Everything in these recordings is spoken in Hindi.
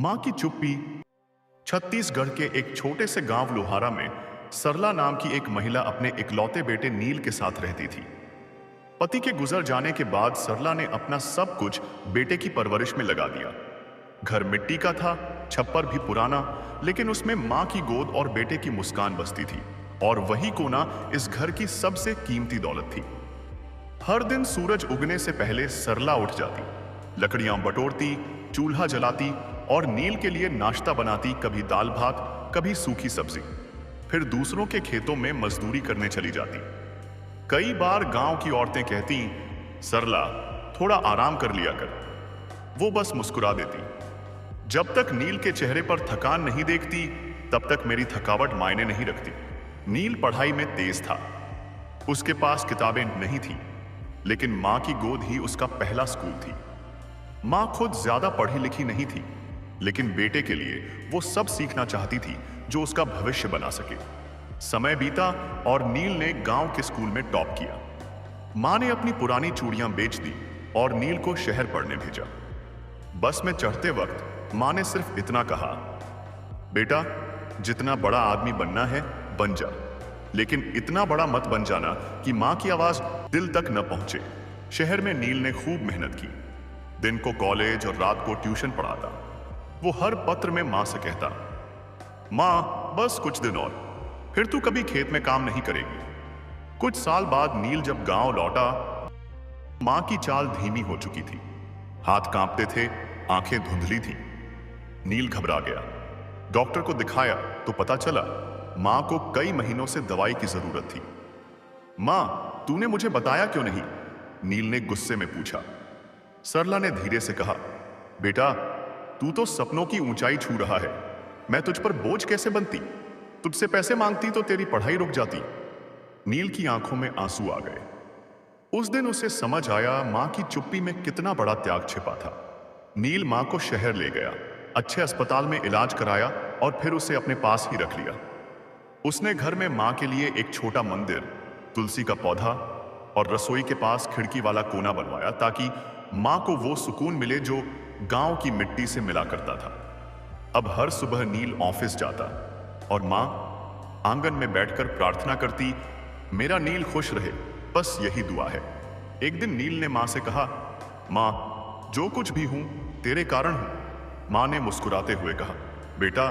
मां की चुप्पी। छत्तीसगढ़ के एक छोटे से गांव लोहारा में सरला नाम की एक महिला अपने इकलौते बेटे नील के साथ रहती थी। पति के गुजर जाने के बाद सरला ने अपना सब कुछ बेटे की परवरिश में लगा दिया। घर मिट्टी का था, छप्पर भी पुराना, लेकिन उसमें मां की गोद और बेटे की मुस्कान बसती थी। और वही कोना इस घर की सबसे कीमती दौलत थी। हर दिन सूरज उगने से पहले सरला उठ जाती, लकड़ियां बटोरती, चूल्हा जलाती और नील के लिए नाश्ता बनाती, कभी दाल भात, कभी सूखी सब्जी। फिर दूसरों के खेतों में मजदूरी करने चली जाती। कई बार गांव की औरतें कहती, सरला थोड़ा आराम कर लिया कर। वो बस मुस्कुरा देती, जब तक नील के चेहरे पर थकान नहीं देखती तब तक मेरी थकावट मायने नहीं रखती। नील पढ़ाई में तेज था, उसके पास किताबें नहीं थी, लेकिन मां की गोद ही उसका पहला स्कूल थी। मां खुद ज्यादा पढ़ी लिखी नहीं थी, लेकिन बेटे के लिए वो सब सीखना चाहती थी जो उसका भविष्य बना सके। समय बीता और नील ने गांव के स्कूल में टॉप किया। मां ने अपनी पुरानी चूड़ियां बेच दी और नील को शहर पढ़ने भेजा। बस में चढ़ते वक्त मां ने सिर्फ इतना कहा, बेटा जितना बड़ा आदमी बनना है बन जा, लेकिन इतना बड़ा मत बन जाना कि मां की आवाज दिल तक न पहुंचे। शहर में नील ने खूब मेहनत की, दिन को कॉलेज और रात को ट्यूशन पढ़ाता। वो हर पत्र में मां से कहता, मां बस कुछ दिन और, फिर तू कभी खेत में काम नहीं करेगी। कुछ साल बाद नील जब गांव लौटा, मां की चाल धीमी हो चुकी थी, हाथ कांपते थे, आंखें धुंधली थी। नील घबरा गया। डॉक्टर को दिखाया तो पता चला मां को कई महीनों से दवाई की जरूरत थी। मां, तूने मुझे बताया क्यों नहीं? नील ने गुस्से में पूछा। सरला ने धीरे से कहा, बेटा तू तो सपनों की ऊंचाई छू रहा है, मैं तुझ पर बोझ कैसे बनती? तुझसे पैसे मांगती तो तेरी पढ़ाई रुक जाती। नील की आंखों में आंसू आ गए। उस दिन उसे समझ आया मां की चुप्पी में कितना बड़ा त्याग छिपा था। नील मां को शहर ले गया, अच्छे अस्पताल में इलाज कराया और फिर उसे अपने पास ही रख लिया। उसने घर में मां के लिए एक छोटा मंदिर, तुलसी का पौधा और रसोई के पास खिड़की वाला कोना बनवाया, ताकि मां को वो सुकून मिले जो गांव की मिट्टी से मिला करता था। अब हर सुबह नील ऑफिस जाता और मां आंगन में बैठकर प्रार्थना करती, मेरा नील खुश रहे, बस यही दुआ है। एक दिन नील ने मां से कहा, मां जो कुछ भी हूं तेरे कारण हूं। मां ने मुस्कुराते हुए कहा, बेटा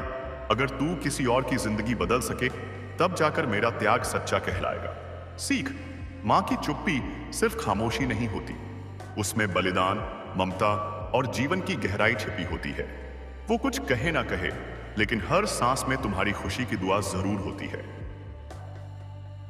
अगर तू किसी और की जिंदगी बदल सके तब जाकर मेरा त्याग सच्चा कहलाएगा। सीख, मां की चुप्पी सिर्फ खामोशी नहीं होती, उसमें बलिदान, ममता और जीवन की गहराई छिपी होती है। वो कुछ कहे ना कहे, लेकिन हर सांस में तुम्हारी खुशी की दुआ जरूर होती है।